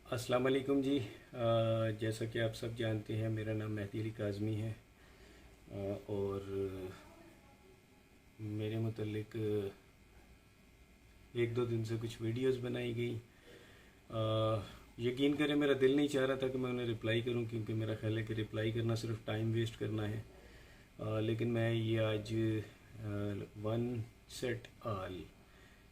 अस्सलाम वालेकुम जी। जैसा कि आप सब जानते हैं, मेरा नाम मेहदी अली काज़मी है। और मेरे मुतल्लिक एक दो दिन से कुछ वीडियोस बनाई गई। यकीन करें, मेरा दिल नहीं चाह रहा था कि मैं उन्हें रिप्लाई करूं, क्योंकि मेरा ख्याल है कि रिप्लाई करना सिर्फ टाइम वेस्ट करना है। लेकिन मैं ये आज वन सेट आल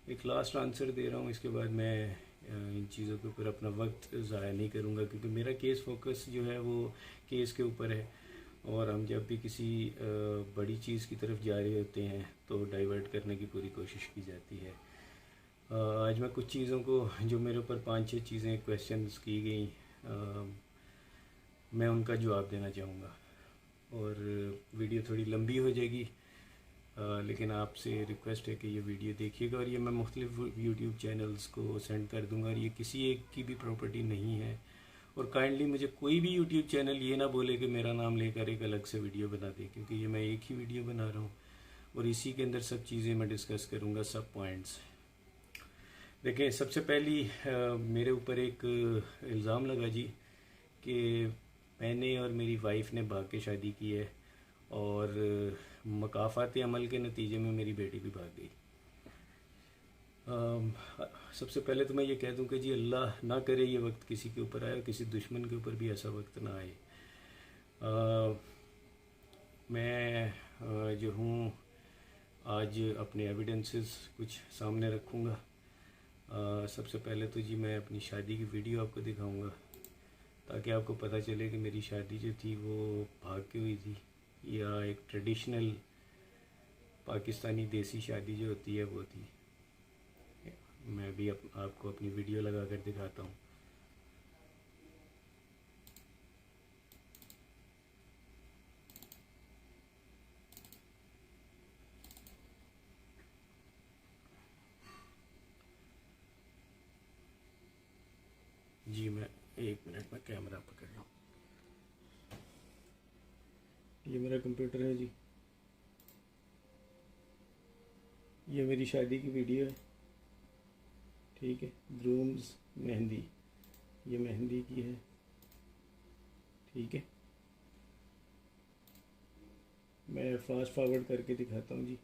एक लास्ट आंसर दे रहा हूँ। इसके बाद मैं इन चीज़ों के ऊपर अपना वक्त ज़ाया नहीं करूँगा, क्योंकि मेरा केस फोकस जो है वो केस के ऊपर है। और हम जब भी किसी बड़ी चीज़ की तरफ जा रहे होते हैं तो डाइवर्ट करने की पूरी कोशिश की जाती है। आज मैं कुछ चीज़ों को, जो मेरे ऊपर पांच छह चीज़ें क्वेश्चंस की गई, मैं उनका जवाब देना चाहूँगा। और वीडियो थोड़ी लंबी हो जाएगी, लेकिन आपसे रिक्वेस्ट है कि ये वीडियो देखिएगा। और ये मैं मुख्तलिफ यूट्यूब चैनल्स को सेंड कर दूंगा, और ये किसी एक की भी प्रॉपर्टी नहीं है। और काइंडली मुझे कोई भी यूट्यूब चैनल ये ना बोले कि मेरा नाम लेकर एक अलग से वीडियो बना दे, क्योंकि ये मैं एक ही वीडियो बना रहा हूँ और इसी के अंदर सब चीज़ें मैं डिस्कस करूँगा, सब पॉइंट्स। देखें, सबसे पहली मेरे ऊपर एक इल्ज़ाम लगा जी कि मैंने और मेरी वाइफ ने भाग के शादी की है, और मकाफ़ात अमल के नतीजे में मेरी बेटी भी भाग गई। सबसे पहले तो मैं ये कह दूं कि जी अल्लाह ना करे ये वक्त किसी के ऊपर आए, और किसी दुश्मन के ऊपर भी ऐसा वक्त ना आए। मैं जो हूँ आज अपने एविडेंसेस कुछ सामने रखूँगा। सबसे पहले तो जी मैं अपनी शादी की वीडियो आपको दिखाऊंगा, ताकि आपको पता चले कि मेरी शादी जो थी वो भाग के हुई थी या एक ट्रेडिशनल पाकिस्तानी देसी शादी जो होती है वो थी। मैं भी आपको अपनी वीडियो लगा कर दिखाता हूँ। जी मैं एक मिनट में कैमरा पकड़ रहा हूँ। ये मेरा कंप्यूटर है जी, ये मेरी शादी की वीडियो है, ठीक है। ग्रूम्स मेहंदी, ये मेहंदी की है, ठीक है। मैं फास्ट फॉरवर्ड करके दिखाता हूँ जी।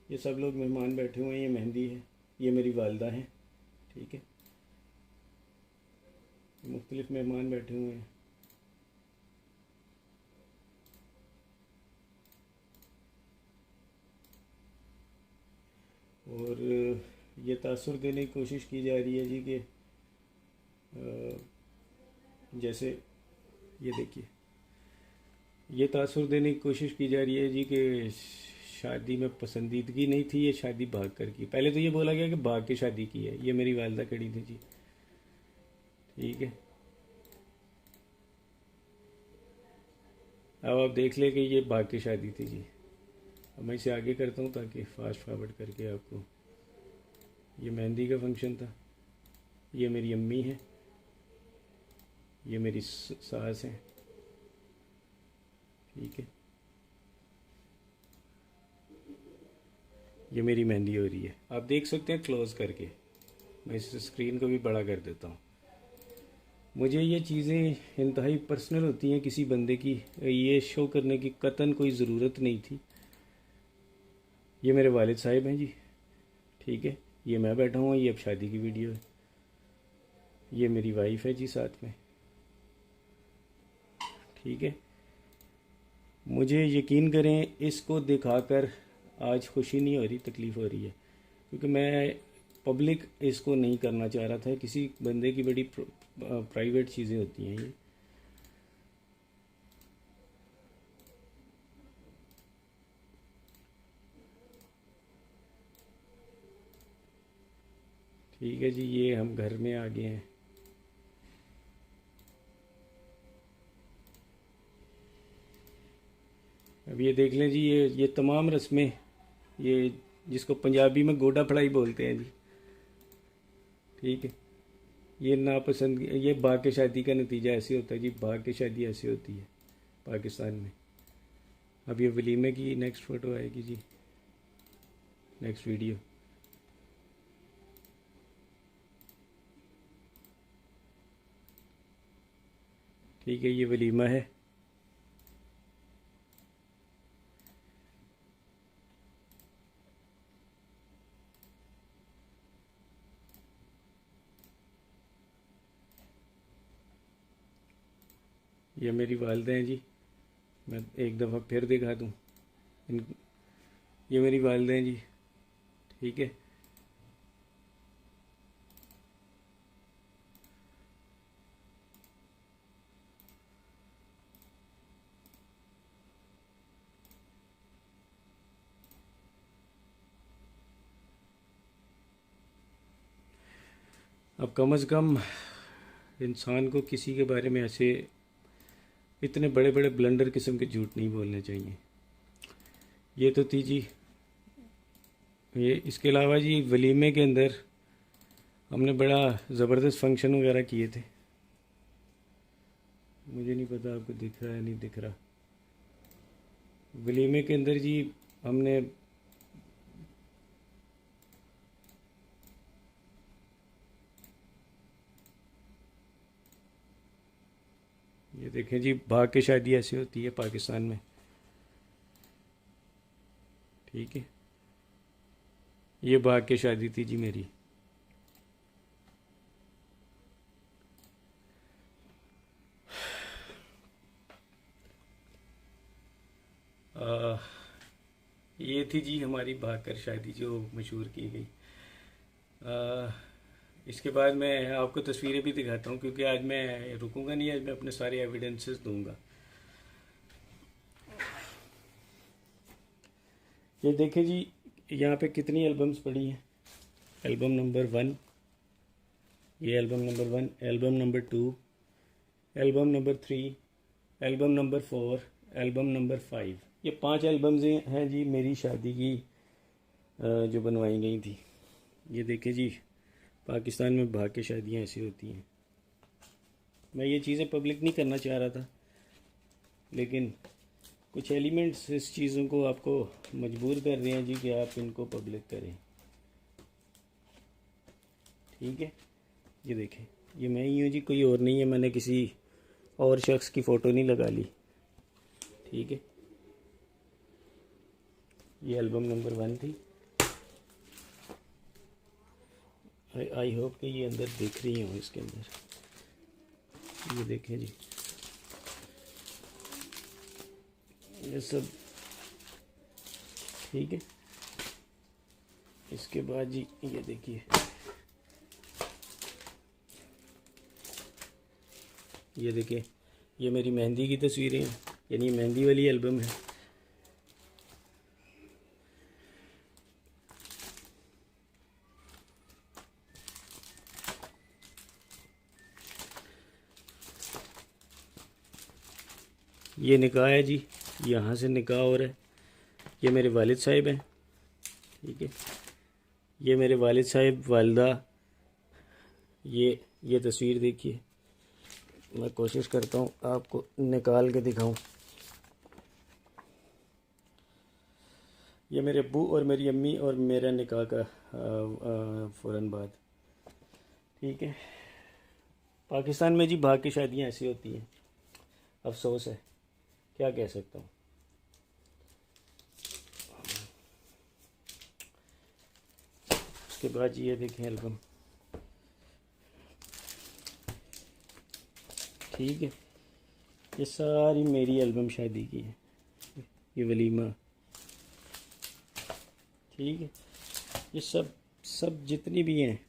ये सब लोग मेहमान बैठे हुए हैं, ये मेहंदी है, ये मेरी वालदा हैं, ठीक है। मुख्तलिफ मेहमान बैठे हुए हैं। और ये तासुर देने की कोशिश की जा रही है जी कि जैसे ये देखिए, ये तासुर देने की कोशिश की जा रही है जी कि शादी में पसंदीदगी नहीं थी, ये शादी भाग कर की। पहले तो ये बोला गया कि भाग के शादी की है। ये मेरी वालदा खड़ी थी जी, ठीक है। अब आप देख ले कि ये भाग के शादी थी जी। अब मैं इसे आगे करता हूँ ताकि फास्ट फॉरवर्ड करके आपको। ये मेहंदी का फंक्शन था, ये मेरी अम्मी है, ये मेरी सास है, ठीक है। ये मेरी मेहंदी हो रही है, आप देख सकते हैं क्लोज करके। मैं इस स्क्रीन को भी बड़ा कर देता हूँ। मुझे ये चीज़ें इंतहाई पर्सनल होती हैं किसी बंदे की, ये शो करने की कतन कोई ज़रूरत नहीं थी। ये मेरे वालिद साहिब हैं जी, ठीक है। ये मैं बैठा हूँ, ये अब शादी की वीडियो है। ये मेरी वाइफ है जी साथ में, ठीक है। मुझे यकीन करें, इसको दिखाकर आज खुशी नहीं हो रही, तकलीफ़ हो रही है, क्योंकि मैं पब्लिक इसको नहीं करना चाह रहा था। किसी बंदे की बड़ी प्राइवेट चीज़ें होती हैं ये। ठीक है जी, ये हम घर में आ गए हैं। अब ये देख लें जी, ये तमाम रस्में, ये जिसको पंजाबी में गोडा फड़ाई बोलते हैं जी, ठीक है। ये नापसंद, ये भाग के शादी का नतीजा ऐसे होता है जी। भाग के शादी ऐसे होती है पाकिस्तान में। अब ये वलीमे की नेक्स्ट फ़ोटो आएगी जी, नेक्स्ट वीडियो। ठीक है, ये वलीमा है। ये मेरी वालदा हैं जी, मैं एक दफ़ा फिर दिखा दूँ इन, ये मेरी वालदा हैं जी। ठीक है, अब कम अज़ कम इंसान को किसी के बारे में ऐसे इतने बड़े बड़े ब्लंडर किस्म के झूठ नहीं बोलने चाहिए। ये तो थी जी, ये इसके अलावा जी वलीमे के अंदर हमने बड़ा ज़बरदस्त फंक्शन वगैरह किए थे। मुझे नहीं पता आपको दिख रहा है नहीं दिख रहा। वलीमे के अंदर जी हमने ये देखें जी, भाग के शादी ऐसी होती है पाकिस्तान में। ठीक है, ये भाग के शादी थी जी मेरी। ये थी जी हमारी भाग कर शादी जो मशहूर की गई। इसके बाद मैं आपको तस्वीरें भी दिखाता हूँ, क्योंकि आज मैं रुकूंगा नहीं, आज मैं अपने सारे एविडेंसेस दूंगा। ये देखें जी, यहाँ पे कितनी एल्बम्स पड़ी हैं। एल्बम नंबर 1, ये album number 1, album number 2, album number 3, album number 4, album number 5। ये 5 एल्बम्स हैं जी मेरी शादी की जो बनवाई गई थी। ये देखें जी, पाकिस्तान में भाग के शादियाँ ऐसी होती हैं। मैं ये चीज़ें पब्लिक नहीं करना चाह रहा था, लेकिन कुछ एलिमेंट्स इस चीज़ों को आपको मजबूर कर रहे हैं जी कि आप इनको पब्लिक करें। ठीक है, ये देखें, ये मैं ही हूँ जी, कोई और नहीं है। मैंने किसी और शख्स की फ़ोटो नहीं लगा ली। ठीक है, ये एल्बम नंबर 1 थी। आई होप कि ये अंदर देख रही हूँ। इसके अंदर ये देखें जी, ये सब ठीक है। इसके बाद जी ये देखिए, ये देखिए, ये मेरी मेहंदी की तस्वीरें हैं, यानी मेहंदी वाली एल्बम है। ये निकाह है जी, यहाँ से निकाह हो रहा है। ये मेरे वालिद साहिब हैं। ठीक है, ये मेरे वालिद साहिब, वालदा। ये तस्वीर देखिए, मैं कोशिश करता हूँ आपको निकाल के दिखाऊं। ये मेरे अब्बू और मेरी अम्मी और मेरा निकाह का फ़ौरन बाद। ठीक है, पाकिस्तान में जी भाग की शादियाँ ऐसी होती हैं, अफसोस है, क्या कह सकता हूँ। उसके बाद जी ये देखें एल्बम। ठीक है, ये सारी मेरी एल्बम शादी की है, ये वलीमा। ठीक है, ये सब जितनी भी हैं,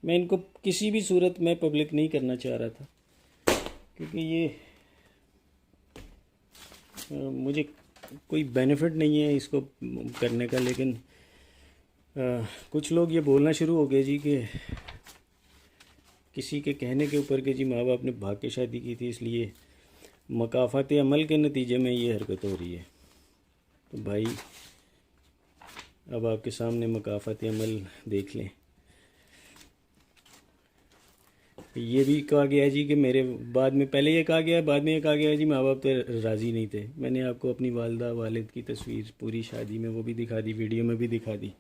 मैं इनको किसी भी सूरत में पब्लिक नहीं करना चाह रहा था, क्योंकि ये मुझे कोई बेनिफिट नहीं है इसको करने का। लेकिन कुछ लोग ये बोलना शुरू हो गए जी कि किसी के कहने के ऊपर कि जी माँ बाप ने भाग के शादी की थी, इसलिए मकाफ़ात अमल के नतीजे में ये हरकत हो रही है। तो भाई, अब आपके सामने मकाफ़ात अमल देख लें। ये भी कहा गया जी कि मेरे बाद में, पहले ये कहा गया, बाद में ये कहा गया जी माँ बाप तो राज़ी नहीं थे। मैंने आपको अपनी वालदा वालिद की तस्वीर पूरी शादी में वो भी दिखा दी, वीडियो में भी दिखा दी।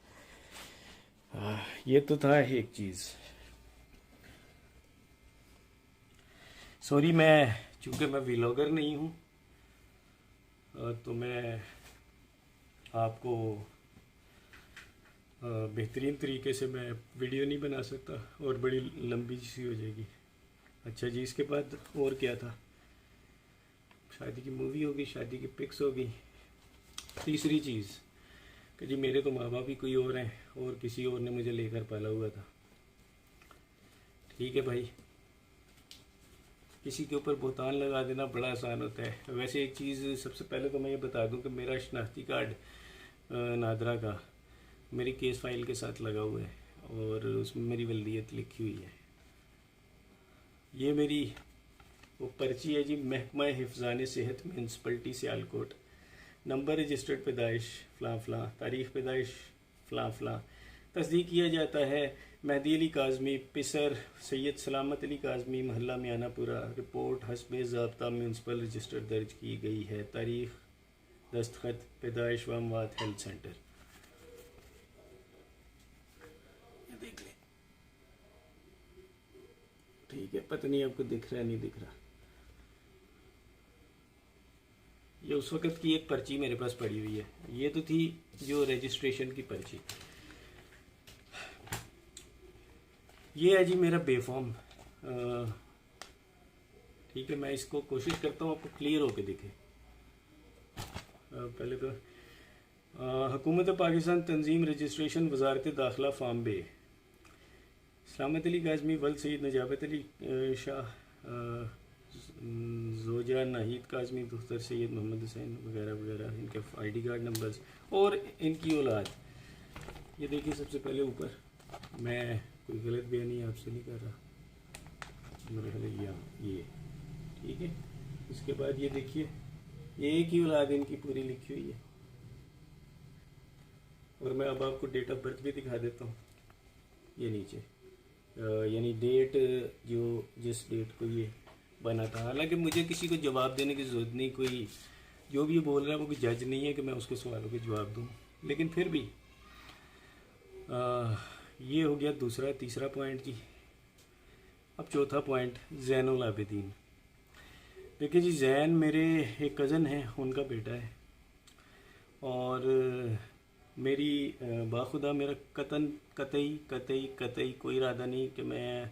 ये तो था एक चीज़। सॉरी, चूँकि मैं व्लॉगर नहीं हूँ तो मैं आपको बेहतरीन तरीके से मैं वीडियो नहीं बना सकता और बड़ी लंबी सी हो जाएगी। अच्छा जी, इसके बाद और क्या था? शादी की मूवी होगी, शादी की पिक्स होगी। तीसरी चीज़ कि जी मेरे तो माँ बाप ही कोई और हैं और किसी और ने मुझे लेकर पाला हुआ था। ठीक है भाई, किसी के ऊपर बोतान लगा देना बड़ा आसान होता है। वैसे एक चीज़ सबसे पहले तो मैं ये बता दूं कि मेरा शनाख्ती कार्ड नादरा का मेरी केस फाइल के साथ लगा हुआ है और उसमें मेरी वल्दियत लिखी हुई है। ये मेरी वो पर्ची है जी, महकमा हिफ्ज़ान सेहत म्यूनसिपलिटी सियालकोट, नंबर रजिस्टर्ड पैदाइश फ़लाँ फ़लाँ, तारीख़ पैदाइश फ़लाँ फ़लाँ, तस्दीक किया जाता है मेहदी अली काज़मी, पिसर सैयद सलामत अली काज़मी, महल्ला मियानापुरा। रिपोर्ट हस्बे ज़ाब्ता म्यूनसिपल रजिस्टर दर्ज की गई है। तारीख़, दस्तखत, पैदाइश व अमवात हेल्थ सेंटर। ये देख लें, ठीक है। पता नहीं आपको दिख रहा है, नहीं दिख रहा। ये उस वक़्त की एक पर्ची मेरे पास पड़ी हुई है। ये तो थी जो रजिस्ट्रेशन की पर्ची। ये है जी मेरा बेफॉर्म। ठीक है, मैं इसको कोशिश करता हूँ आपको क्लियर होके दिखे। पहले तो हुकूमत पाकिस्तान तंजीम रजिस्ट्रेशन वजारत दाखिला फार्म बे, सलामत अली काज़मी, वल्द सैयद नजाबत अली शाह, जोजा नाहिद काज़मी, दुख्तर सैयद मोहम्मद हुसैन वगैरह वगैरह, इनके ID कार्ड नंबर्स और इनकी औलाद। ये देखिए सबसे पहले ऊपर, मैं कोई गलत बयानी आपसे नहीं कर रहा, मेरे ख्याल ये ठीक है। इसके बाद ये देखिए, एक ही औलाद इनकी पूरी लिखी हुई है और मैं अब आपको डेट ऑफ बर्थ भी दिखा देता हूँ। ये नीचे यानी डेट जो जिस डेट को ये बना था। हालांकि मुझे किसी को जवाब देने की ज़रूरत नहीं, कोई जो भी ये बोल रहा है वो कोई जज नहीं है कि मैं उसके सवालों के जवाब दूँ, लेकिन फिर भी ये हो गया दूसरा। तीसरा पॉइंट जी, अब चौथा पॉइंट, ज़ैनुल आबिदीन। देखिए जी, जैन मेरे एक कज़न है, उनका बेटा है और मेरी बाखुदा मेरा कतई कोई इरादा नहीं कि मैं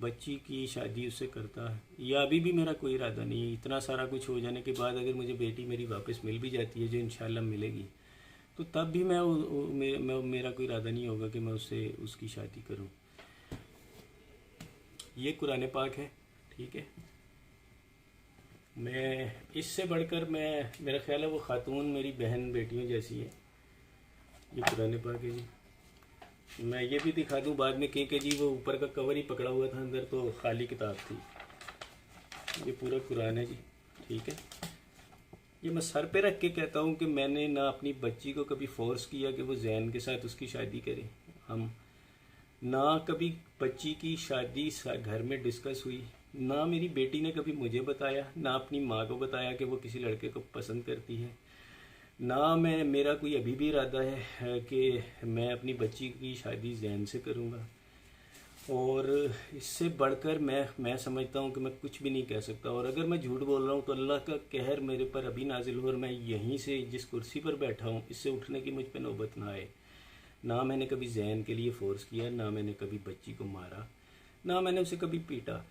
बच्ची की शादी उससे करता, या अभी भी मेरा कोई इरादा नहीं है। इतना सारा कुछ हो जाने के बाद अगर मुझे बेटी मेरी वापस मिल भी जाती है, जो इंशाल्लाह मिलेगी, तो तब भी मेरा कोई इरादा नहीं होगा कि मैं उससे उसकी शादी करूं। ये कुरान पाक है, ठीक है। मैं इससे बढ़कर मेरा ख्याल है वो खातून मेरी बहन बेटियों जैसी है। ये कुरान पाक है जी। मैं ये भी दिखा दूं बाद में कि जी वो ऊपर का कवर ही पकड़ा हुआ था, अंदर तो खाली किताब थी। ये पूरा कुरान है जी, ठीक है। ये मैं सर पे रख के कहता हूँ कि मैंने ना अपनी बच्ची को कभी फोर्स किया कि वो जैन के साथ उसकी शादी करे। हम ना कभी बच्ची की शादी घर में डिस्कस हुई, ना मेरी बेटी ने कभी मुझे बताया, ना अपनी माँ को बताया कि वो किसी लड़के को पसंद करती है, ना मेरा कोई अभी भी इरादा है कि मैं अपनी बच्ची की शादी जैन से करूँगा। और इससे बढ़कर मैं समझता हूँ कि मैं कुछ भी नहीं कह सकता। और अगर मैं झूठ बोल रहा हूँ तो अल्लाह का कहर मेरे पर अभी नाजिल हो और मैं यहीं से जिस कुर्सी पर बैठा हूँ इससे उठने की मुझ पर नौबत ना आए। ना मैंने कभी जैन के लिए फ़ोर्स किया, ना मैंने कभी बच्ची को मारा, ना मैंने उसे कभी पीटा,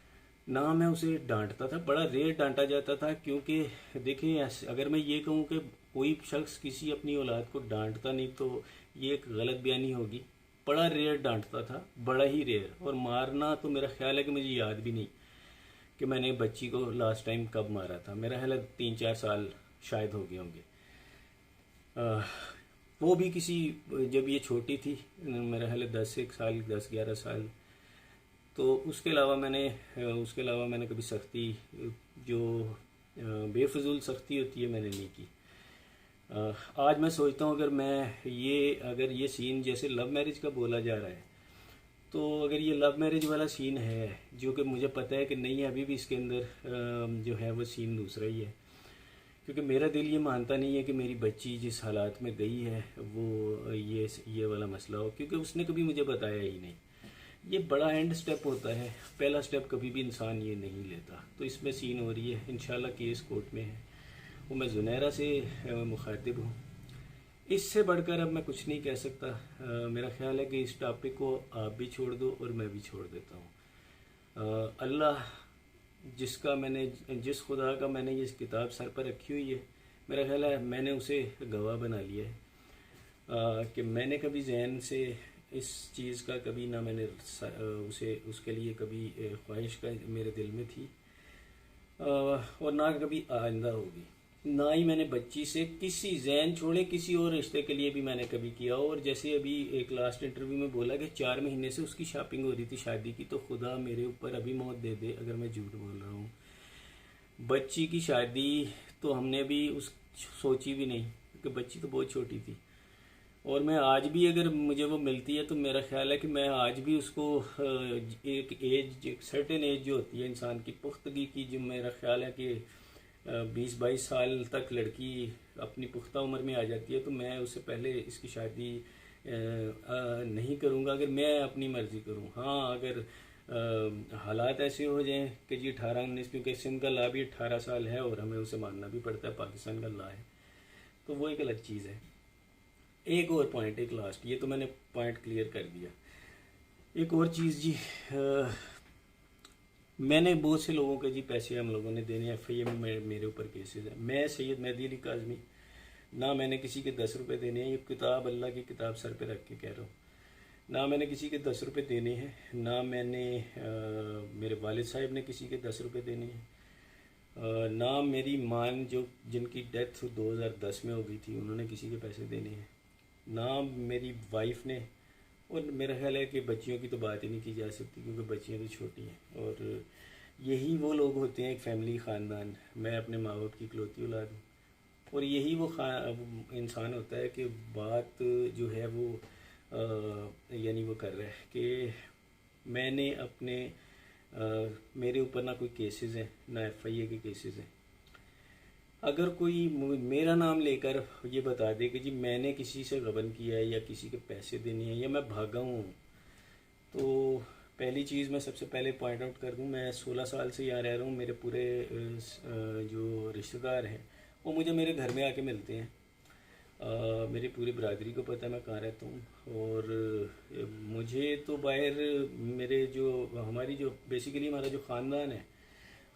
ना मैं उसे डांटता था। बड़ा रेयर डांटा जाता था, क्योंकि देखिए अगर मैं ये कहूँ कि कोई शख्स किसी अपनी औलाद को डांटता नहीं तो ये एक गलत बयानी होगी। बड़ा रेयर डांटता था, बड़ा ही रेयर। और मारना तो मेरा ख्याल है कि मुझे याद भी नहीं कि मैंने बच्ची को लास्ट टाइम कब मारा था। मेरा ख्याल है 3-4 साल शायद हो गए होंगे। वो भी किसी, जब ये छोटी थी, मेरा ख्याल है 10-11 साल। तो उसके अलावा मैंने कभी सख्ती, जो बेफजूल सख्ती होती है, मैंने नहीं की। आज मैं सोचता हूँ अगर ये सीन जैसे लव मैरिज का बोला जा रहा है, तो अगर ये लव मैरिज वाला सीन है, जो कि मुझे पता है कि नहीं है, अभी भी इसके अंदर जो है वो सीन दूसरा ही है। क्योंकि मेरा दिल ये मानता नहीं है कि मेरी बच्ची जिस हालात में गई है वो ये वाला मसला हो, क्योंकि उसने कभी मुझे बताया ही नहीं। ये बड़ा एंड स्टेप होता है, पहला स्टेप कभी भी इंसान ये नहीं लेता। तो इसमें सीन हो रही है, इंशाल्लाह केस कोर्ट में है, वो मैं जुनैरा से मुखातिब हूँ। इससे बढ़कर अब मैं कुछ नहीं कह सकता। मेरा ख्याल है कि इस टॉपिक को आप भी छोड़ दो और मैं भी छोड़ देता हूँ। अल्लाह जिस खुदा का मैंने ये किताब सर पर रखी हुई है, मेरा ख्याल है मैंने उसे गवाह बना लिया है कि मैंने कभी जहन से इस चीज़ का कभी ना मैंने उसके लिए कभी ख्वाहिश का मेरे दिल में थी और ना कभी आइंदा होगी। ना ही मैंने बच्ची से किसी जहन छोड़े किसी और रिश्ते के लिए भी मैंने कभी किया। और जैसे अभी एक लास्ट इंटरव्यू में बोला कि 4 महीने से उसकी शॉपिंग हो रही थी शादी की, तो खुदा मेरे ऊपर अभी मौत दे दे अगर मैं झूठ बोल रहा हूँ। बच्ची की शादी तो हमने भी सोची भी नहीं, क्योंकि बच्ची तो बहुत छोटी थी। और मैं आज भी अगर मुझे वो मिलती है तो मेरा ख्याल है कि मैं आज भी उसको एक सर्टेन एज जो होती है इंसान की पुख्तगी की, जो मेरा ख्याल है कि 20-22 साल तक लड़की अपनी पुख्ता उम्र में आ जाती है, तो मैं उससे पहले इसकी शादी नहीं करूँगा अगर मैं अपनी मर्ज़ी करूँ। हाँ, अगर हालात ऐसे हो जाएं कि जी 18-19, क्योंकि सिंध का ला भी 18 साल है और हमें उसे मानना भी पड़ता है, पाकिस्तान का ला है, तो वो एक अलग चीज़ है। एक और पॉइंट, एक लास्ट, ये तो मैंने पॉइंट क्लियर कर दिया। एक और चीज़ जी, मैंने बहुत से लोगों के जी पैसे हम लोगों ने देने, FIA में मेरे ऊपर केसेस हैं। मैं सैयद मेहदी अली काज़मी, ना मैंने किसी के 10 रुपये देने हैं, ये किताब अल्लाह की किताब सर पे रख के कह रहा हूँ, ना मैंने किसी के 10 रुपये देने हैं, ना मैंने मेरे वालिद साहब ने किसी के 10 रुपये देने हैं, ना मेरी माँ जिनकी डेथ 2010 में हो गई थी उन्होंने किसी के पैसे देने हैं, ना मेरी वाइफ ने। और मेरा ख्याल है कि बच्चियों की तो बात ही नहीं की जा सकती, क्योंकि बच्चियाँ तो छोटी हैं। और यही वो लोग होते हैं, एक फैमिली, ख़ानदान। मैं अपने माँ बाप की इकलौती औलाद हूँ, और यही वो इंसान होता है कि बात जो है वो यानी वो कर रहा है कि मैंने अपने मेरे ऊपर ना कोई केसेस हैं, ना FIA के केसेस हैं। अगर कोई मेरा नाम लेकर ये बता दे कि जी मैंने किसी से गबन किया है या किसी के पैसे देने हैं या मैं भागा हूँ, तो पहली चीज़ मैं सबसे पहले पॉइंट आउट कर दूँ, मैं 16 साल से यहाँ रह रहा हूँ। मेरे पूरे जो रिश्तेदार हैं वो मुझे मेरे घर में आके मिलते हैं। मेरी पूरी बरादरी को पता है मैं कहाँ रहता हूँ। और मुझे तो बाहर मेरे हमारी जो बेसिकली हमारा जो ख़ानदान है,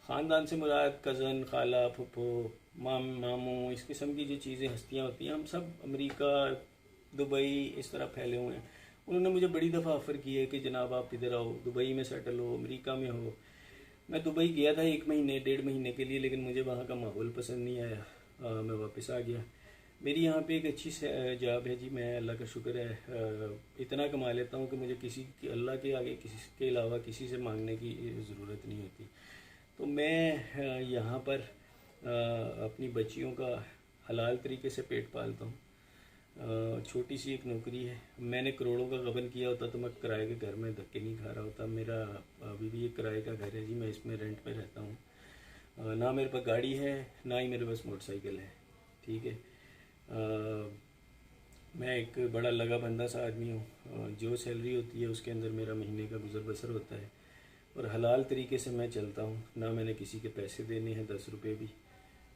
ख़ानदान से मुराद कज़न, खाला, फुप्पो, मामू, इस किस्म की जो चीज़ें हस्तियाँ होती हैं, हम सब अमेरिका, दुबई इस तरह फैले हुए हैं। उन्होंने मुझे बड़ी दफ़ा ऑफ़र की है कि जनाब आप इधर आओ, दुबई में सेटल हो, अमेरिका में हो। मैं दुबई गया था 1 महीने 1.5 महीने के लिए, लेकिन मुझे वहाँ का माहौल पसंद नहीं आया, मैं वापस आ गया। मेरी यहाँ पे एक अच्छी जॉब है जी, मैं अल्लाह का शुक्र है इतना कमा लेता हूँ कि मुझे अल्लाह के आगे किसी के अलावा किसी से मांगने की ज़रूरत नहीं होती। तो मैं यहाँ पर अपनी बच्चियों का हलाल तरीके से पेट पालता हूँ। छोटी सी एक नौकरी है। मैंने करोड़ों का गबन किया होता तो मैं किराए के घर में धक्के नहीं खा रहा होता। मेरा अभी भी एक किराए का घर है जी, मैं इसमें रेंट पे रहता हूँ। ना मेरे पास गाड़ी है, ना ही मेरे पास मोटरसाइकिल है, ठीक है। मैं एक बड़ा लगा बंदा सा आदमी हूँ। जो सैलरी होती है उसके अंदर मेरा महीने का गुजर बसर होता है और हलाल तरीके से मैं चलता हूँ। ना मैंने किसी के पैसे देने हैं 10 रुपये भी।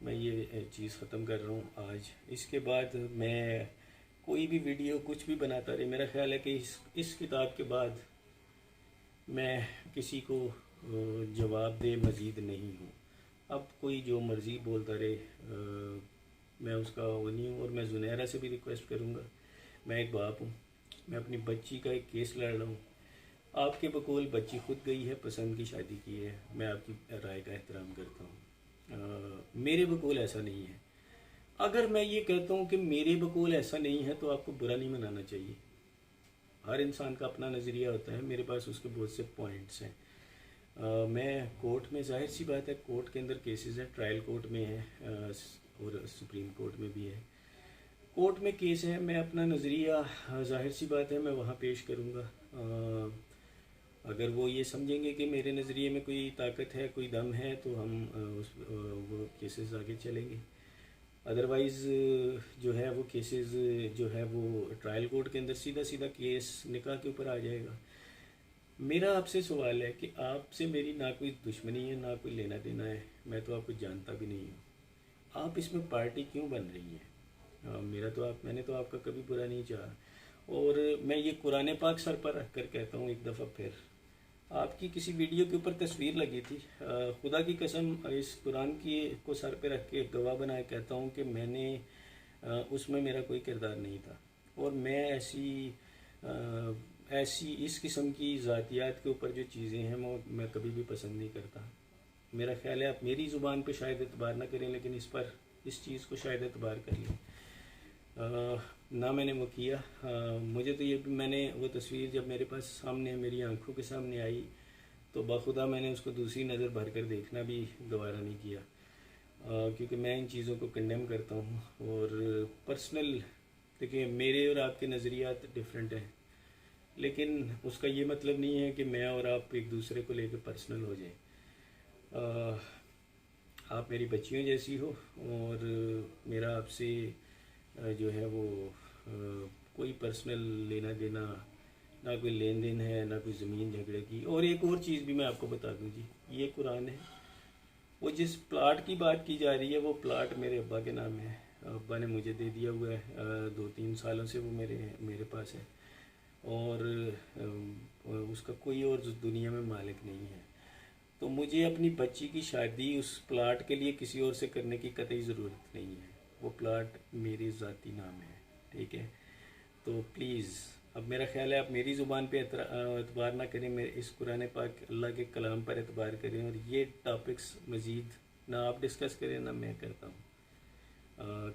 मैं ये चीज़ ख़त्म कर रहा हूँ आज। इसके बाद मैं कोई भी वीडियो कुछ भी बनाता रहे, मेरा ख्याल है कि इस किताब के बाद मैं किसी को जवाब दे मज़ीद नहीं हूँ। अब कोई जो मर्ज़ी बोलता रहे, मैं उसका वो नहीं हूँ। और मैं जुनैरा से भी रिक्वेस्ट करूँगा, मैं एक बाप हूँ, मैं अपनी बच्ची का एक केस लड़ रहा हूँ। आपके बकौल बच्ची खुद गई है, पसंद की शादी की है, मैं आपकी राय का एहतराम करता हूँ। मेरे बकौल ऐसा नहीं है। अगर मैं ये कहता हूँ कि मेरे बकौल ऐसा नहीं है तो आपको बुरा नहीं मनाना चाहिए। हर इंसान का अपना नज़रिया होता है, मेरे पास उसके बहुत से पॉइंट्स हैं। मैं कोर्ट में, जाहिर सी बात है, कोर्ट के अंदर केसेस हैं, ट्रायल कोर्ट में है और सुप्रीम कोर्ट में भी है। कोर्ट में केस है, मैं अपना नज़रिया, जाहिर सी बात है, मैं वहाँ पेश करूँगा। अगर वो ये समझेंगे कि मेरे नज़रिए में कोई ताकत है, कोई दम है, तो हम वो केसेस आगे चलेंगे। अदरवाइज़ जो है वो केसेस जो है वो ट्रायल कोर्ट के अंदर सीधा सीधा केस निकाह के ऊपर आ जाएगा। मेरा आपसे सवाल है कि आपसे मेरी ना कोई दुश्मनी है ना कोई लेना देना है, मैं तो आपको जानता भी नहीं हूँ। आप इसमें पार्टी क्यों बन रही है? मैंने तो आपका कभी बुरा नहीं चाहा। और मैं ये कुरान पाक सर पर रख कर कहता हूँ एक दफ़ा फिर, आपकी किसी वीडियो के ऊपर तस्वीर लगी थी, खुदा की कसम इस कुरान की को सर पे रख के गवाह बनाए कहता हूँ कि मैंने उसमें मेरा कोई किरदार नहीं था। और मैं ऐसी इस किस्म की ज़ातियात के ऊपर जो चीज़ें हैं वो मैं कभी भी पसंद नहीं करता। मेरा ख्याल है आप मेरी ज़ुबान पे शायद एतबार ना करें, लेकिन इस चीज़ को शायद एतबार कर लें। ना मैंने वो किया। मुझे तो ये भी, मैंने वो तस्वीर जब मेरे पास सामने मेरी आंखों के सामने आई तो बाखुदा मैंने उसको दूसरी नज़र भर कर देखना भी गवारा नहीं किया, क्योंकि मैं इन चीज़ों को कंडेम करता हूँ। और पर्सनल, देखिए मेरे और आपके नज़रियात डिफरेंट हैं, लेकिन उसका ये मतलब नहीं है कि मैं और आप एक दूसरे को लेकर पर्सनल हो जाए। आप मेरी बच्चियों जैसी हो और मेरा आपसे जो है वो कोई पर्सनल लेना देना, ना कोई लेन देन है, ना कोई ज़मीन झगड़े की। और एक और चीज़ भी मैं आपको बता दूं जी, ये कुरान है, वो जिस प्लाट की बात की जा रही है वो प्लाट मेरे अब्बा के नाम है। अब्बा ने मुझे दे दिया हुआ है, 2-3 सालों से वो मेरे पास है। और उसका कोई और दुनिया में मालिक नहीं है। तो मुझे अपनी बच्ची की शादी उस प्लाट के लिए किसी और से करने की कतई ज़रूरत नहीं है। वो प्लाट मेरे ज़ाती नाम है, ठीक है? तो प्लीज़, अब मेरा ख्याल है आप मेरी ज़ुबान पे एतबार ना करें, मेरे इस कुरान पाक अल्लाह के कलाम पर एतबार करें। और ये टॉपिक्स मज़ीद ना आप डिस्कस करें ना मैं करता हूँ,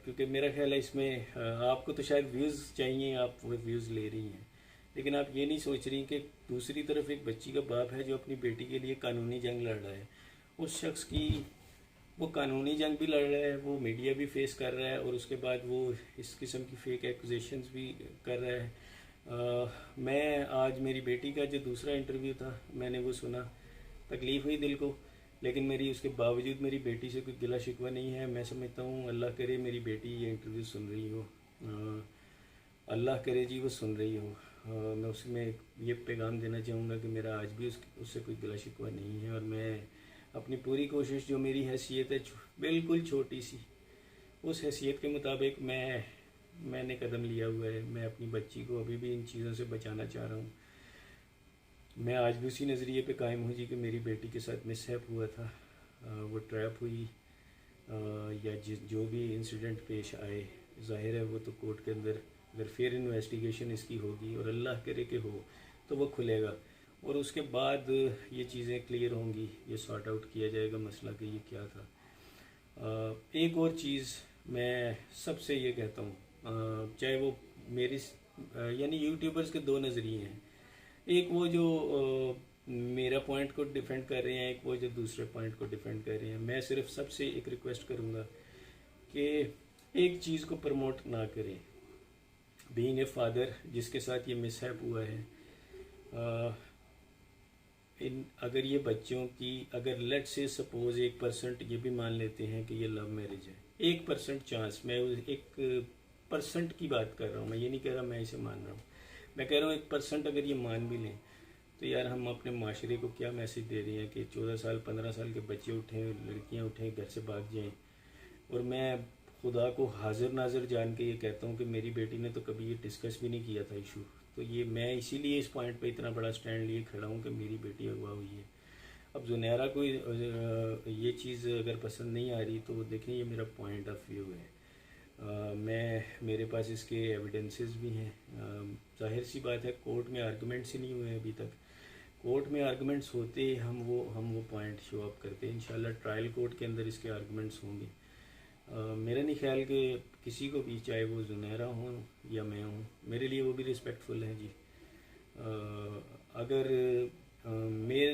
क्योंकि मेरा ख्याल है इसमें आपको तो शायद व्यूज़ चाहिए, आप वो व्यूज़ ले रही हैं, लेकिन आप ये नहीं सोच रही कि दूसरी तरफ एक बच्ची का बाप है जो अपनी बेटी के लिए कानूनी जंग लड़ रहा है। उस शख्स की वो कानूनी जंग भी लड़ रहा है, वो मीडिया भी फेस कर रहा है, और उसके बाद वो इस किस्म की फेक एक्यूजेशंस भी कर रहा है। मैं आज मेरी बेटी का जो दूसरा इंटरव्यू था मैंने वो सुना, तकलीफ़ हुई दिल को, लेकिन मेरी उसके बावजूद मेरी बेटी से कोई गिला शिकवा नहीं है। मैं समझता हूँ अल्लाह करे मेरी बेटी ये इंटरव्यू सुन रही हो, अल्लाह करे जी वो सुन रही हो। मैं उसमें ये पैगाम देना चाहूँगा कि मेरा आज भी उससे कोई गिला शिकवा नहीं है, और मैं अपनी पूरी कोशिश, जो मेरी हैसियत है बिल्कुल छोटी सी, उस हैसियत के मुताबिक मैंने कदम लिया हुआ है। मैं अपनी बच्ची को अभी भी इन चीज़ों से बचाना चाह रहा हूँ। मैं आज भी उसी नज़रिए पे कायम हूँ जी कि मेरी बेटी के साथ मिसहैप हुआ था, वो ट्रैप हुई, या जो भी इंसिडेंट पेश आए, ज़ाहिर है वो तो कोर्ट के अंदर अगर फिर इन्वेस्टिगेशन इसकी होगी, और अल्लाह करे कि हो, तो वो खुलेगा, और उसके बाद ये चीज़ें क्लियर होंगी, ये सॉर्ट आउट किया जाएगा मसला कि ये क्या था। एक और चीज़ मैं सबसे ये कहता हूँ, चाहे वो मेरी यानी यूट्यूबर्स के दो नज़रिए हैं, एक वो जो मेरा पॉइंट को डिफेंड कर रहे हैं, एक वो जो दूसरे पॉइंट को डिफेंड कर रहे हैं। मैं सिर्फ सबसे एक रिक्वेस्ट करूँगा कि एक चीज़ को प्रमोट ना करें। बीइंग ए फादर जिसके साथ ये मिसहैप हुआ है, अगर ये बच्चों की, अगर लेट से सपोज 1% ये भी मान लेते हैं कि ये लव मैरिज है, 1% चांस, मैं 1% की बात कर रहा हूँ, मैं ये नहीं कह रहा मैं इसे मान रहा हूँ, मैं कह रहा हूँ 1% अगर ये मान भी लें, तो यार हम अपने माशरे को क्या मैसेज दे रहे हैं कि 14 साल 15 साल के बच्चे उठें, लड़कियाँ उठें, घर से भाग जाएँ। और मैं खुदा को हाजिर नाजिर जान के ये कहता हूँ कि मेरी बेटी ने तो कभी ये डिस्कस भी नहीं किया था इशू। तो ये मैं इसीलिए इस पॉइंट पे इतना बड़ा स्टैंड लिए खड़ा हूँ कि मेरी बेटी अगवा हुई है। अब जुनैरा को ये चीज़ अगर पसंद नहीं आ रही तो देखें, ये मेरा पॉइंट ऑफ व्यू है। मेरे पास इसके एविडेंसेस भी हैं। जाहिर सी बात है कोर्ट में आर्गूमेंट्स ही नहीं हुए अभी तक। कोर्ट में आर्गूमेंट्स होते हम वो पॉइंट शो अप करते हैं। इंशाल्लाह ट्रायल कोर्ट के अंदर इसके आर्गूमेंट्स होंगे। मेरा नहीं ख्याल कि किसी को भी, चाहे वो जुनैरा हो या मैं हूँ, मेरे लिए वो भी रिस्पेक्टफुल है जी। अगर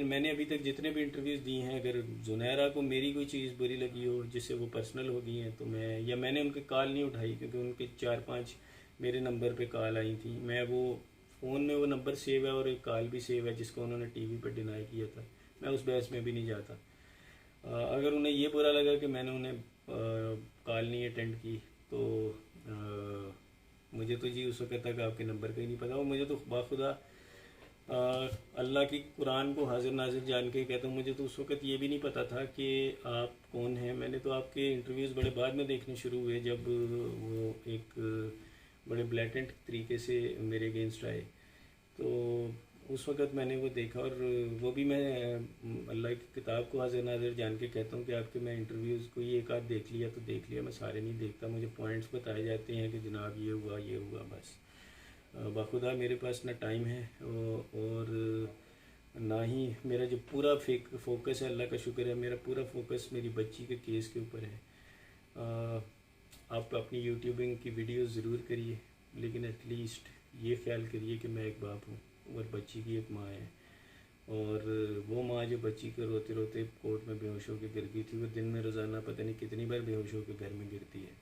मैंने अभी तक जितने भी इंटरव्यूज़ दिए हैं, अगर जुनैरा को मेरी कोई चीज़ बुरी लगी हो जिससे वो पर्सनल हो गई हैं, तो मैंने उनके कॉल नहीं उठाई, क्योंकि उनके 4-5 मेरे नंबर पे कॉल आई थी। मैं वो फ़ोन में वो नंबर सेव है और एक कॉल भी सेव है जिसको उन्होंने टीवी पर डिनाई किया था। मैं उस बहस में भी नहीं जाता। अगर उन्हें ये बुरा लगा कि मैंने उन्हें कॉल नहीं अटेंड की, तो मुझे तो जी उस वक्त तक आपके नंबर का ही नहीं पता। और मुझे तो बाखुदा अल्लाह की कुरान को हाजिर नाजिर जान के कहता हूँ। मुझे तो उस वक़्त ये भी नहीं पता था कि आप कौन हैं। मैंने तो आपके इंटरव्यूज़ बड़े बाद में देखने शुरू हुए, जब वो एक बड़े ब्लैटेंट तरीके से मेरे अगेंस्ट आए। तो उस वक़्त मैंने वो देखा, और वो भी मैं अल्लाह की किताब को हाजिर नाजिर जान के कहता हूँ कि आपके मैं इंटरव्यूज़ कोई एक आध देख लिया तो देख लिया, मैं सारे नहीं देखता। मुझे पॉइंट्स बताए जाते हैं कि जनाब ये हुआ बस। बाखुदा मेरे पास ना टाइम है और ना ही मेरा जो पूरा फोकस है, अल्लाह का शुक्र है, मेरा पूरा फोकस मेरी बच्ची के केस के ऊपर है। आप अपनी यूट्यूबिंग की वीडियो ज़रूर करिए, लेकिन एटलीस्ट ये ख्याल करिए कि मैं एक बाप हूँ और बच्ची की एक माँ है। और वो माँ जो बच्ची को रोते रोते कोर्ट में बेहोश होकर गिर गई थी, वो दिन में रोज़ाना पता नहीं कितनी बार बेहोश होकर घर में गिरती है।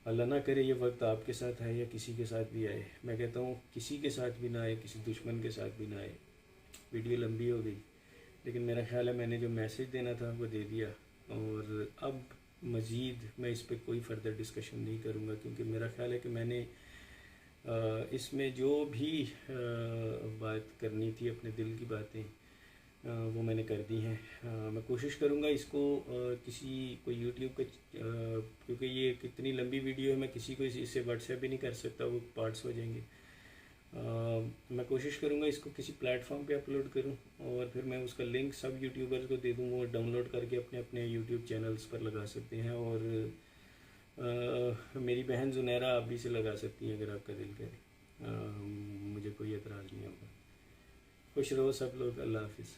अल्लाह ना करे ये वक्त आपके साथ आए या किसी के साथ भी आए। मैं कहता हूँ किसी के साथ भी ना आए, किसी दुश्मन के साथ भी ना आए। वीडियो लंबी हो गई, लेकिन मेरा ख्याल है मैंने जो मैसेज देना था वो दे दिया। और अब मज़ीद मैं इस पर कोई फर्दर डिस्कशन नहीं करूँगा, क्योंकि मेरा ख्याल है कि मैंने इसमें जो भी बात करनी थी, अपने दिल की बातें, वो मैंने कर दी हैं। मैं कोशिश करूँगा इसको किसी को यूट्यूब का, क्योंकि ये कितनी लंबी वीडियो है, मैं किसी को इससे व्हाट्सएप भी नहीं कर सकता, वो पार्ट्स हो जाएंगे। मैं कोशिश करूँगा इसको किसी प्लेटफॉर्म पे अपलोड करूँ, और फिर मैं उसका लिंक सब यूट्यूबर्स को दे दूँ, वो डाउनलोड करके अपने अपने यूट्यूब चैनल्स पर लगा सकते हैं। और मेरी बहन जुनैरा आप भी से लगा सकती हैं अगर आपका दिल करे। मुझे कोई एतराज़ नहीं होगा। खुश रहो सब लोग। अल्लाह हाफिज़।